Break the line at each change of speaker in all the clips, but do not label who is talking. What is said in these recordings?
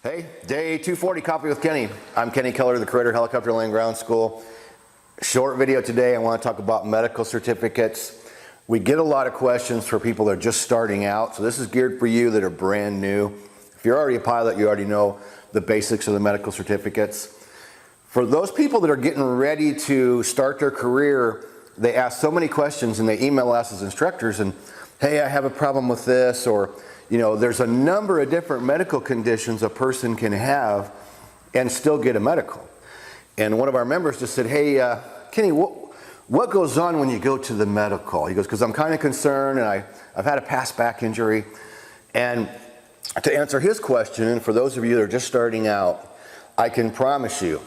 Hey, day 240, Coffee with Kenny. I'm Kenny Keller, the creator of Helicopter Land Ground School. Short video today, I want to talk about medical certificates. We get a lot of questions for people that are just starting out, so this is geared for you that are brand new. If you're already a pilot, you already know the basics of the medical certificates. For those people that are getting ready to start their career, they ask so many questions and they email us as instructors and, hey, I have a problem with this, or you know, there's a number of different medical conditions a person can have and still get a medical. And one of our members just said, hey, Kenny, what goes on when you go to the medical? He goes, because I'm kind of concerned and I've had a past back injury. And to answer his question, and for those of you that are just starting out, I can promise you,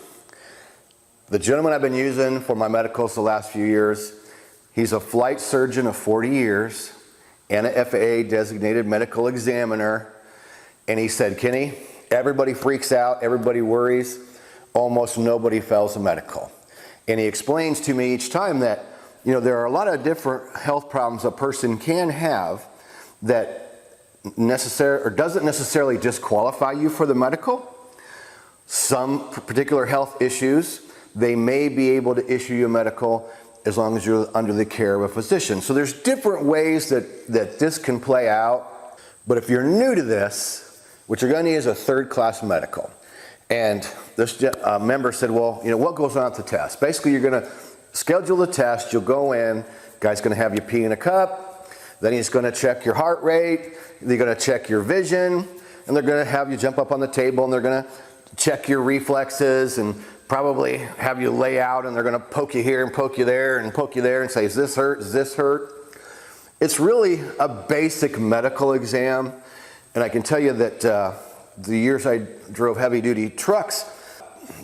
the gentleman I've been using for my medicals the last few years, he's a flight surgeon of 40 years and a FAA designated medical examiner. And he said, Kenny, everybody freaks out, everybody worries, almost nobody fails a medical. And he explains to me each time that, you know, there are a lot of different health problems a person can have that doesn't necessarily disqualify you for the medical. Some particular health issues, they may be able to issue you a medical as long as you're under the care of a physician. So there's different ways that this can play out. But if you're new to this, what you're going to need is a third-class medical. And this member said, well, you know, what goes on at the test? Basically, you're going to schedule the test. You'll go in. Guy's going to have you pee in a cup. Then he's going to check your heart rate. They're going to check your vision. And they're going to have you jump up on the table, and they're going to check your reflexes and probably have you lay out, and they're going to poke you here and poke you there and poke you there and say, is this hurt? Does this hurt? It's really a basic medical exam. And I can tell you that the years I drove heavy duty trucks,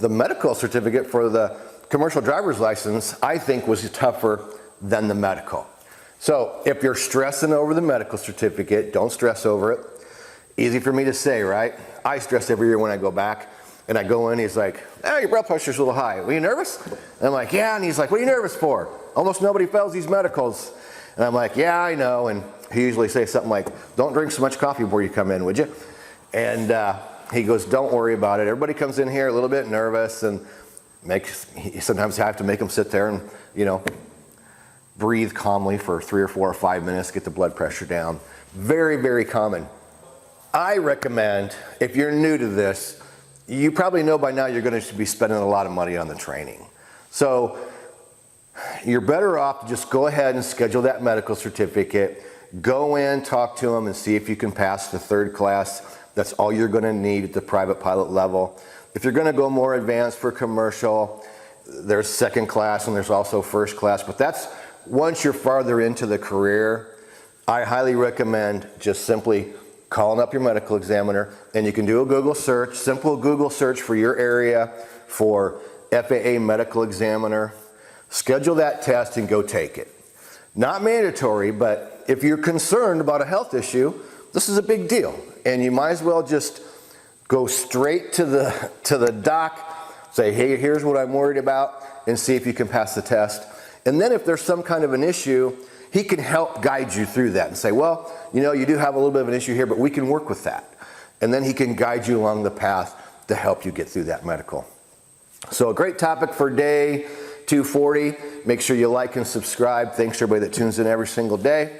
the medical certificate for the commercial driver's license, I think was tougher than the medical. So if you're stressing over the medical certificate, don't stress over it. Easy for me to say, right? I stress every year when I go back. And I go in, he's like, oh, your blood pressure's a little high. Were you nervous? And I'm like, yeah. And he's like, what are you nervous for? Almost nobody fails these medicals. And I'm like, yeah, I know. And he usually says something like, don't drink so much coffee before you come in, would you? And he goes, don't worry about it. Everybody comes in here a little bit nervous, and sometimes I have to make them sit there and, you know, breathe calmly for 3 or 4 or 5 minutes, get the blood pressure down. Very, very common. I recommend, if you're new to this, you probably know by now you're going to be spending a lot of money on the training. So you're better off to just go ahead and schedule that medical certificate, go in, talk to them, and see if you can pass the third class. That's all you're going to need at the private pilot level. If you're going to go more advanced for commercial, there's second class and there's also first class. But that's once you're farther into the career. I highly recommend just simply calling up your medical examiner, and you can do a Google search, simple Google search for your area for FAA medical examiner. Schedule that test and go take it. Not mandatory, but if you're concerned about a health issue, this is a big deal. And you might as well just go straight to the doc, say, hey, here's what I'm worried about, and see if you can pass the test. And then if there's some kind of an issue, he can help guide you through that and say, well, you know, you do have a little bit of an issue here, but we can work with that. And then he can guide you along the path to help you get through that medical. So a great topic for day 240. Make sure you like and subscribe. Thanks to everybody that tunes in every single day.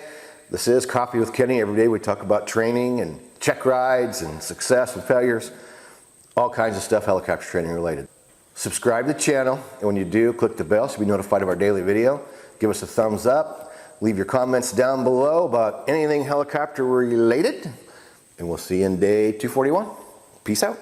This is Coffee with Kenny. Every day we talk about training and check rides and success and failures, all kinds of stuff helicopter training related. Subscribe to the channel, and when you do, click the bell so you'll be notified of our daily video. Give us a thumbs up. Leave your comments down below about anything helicopter related, and we'll see you in day 241. Peace out.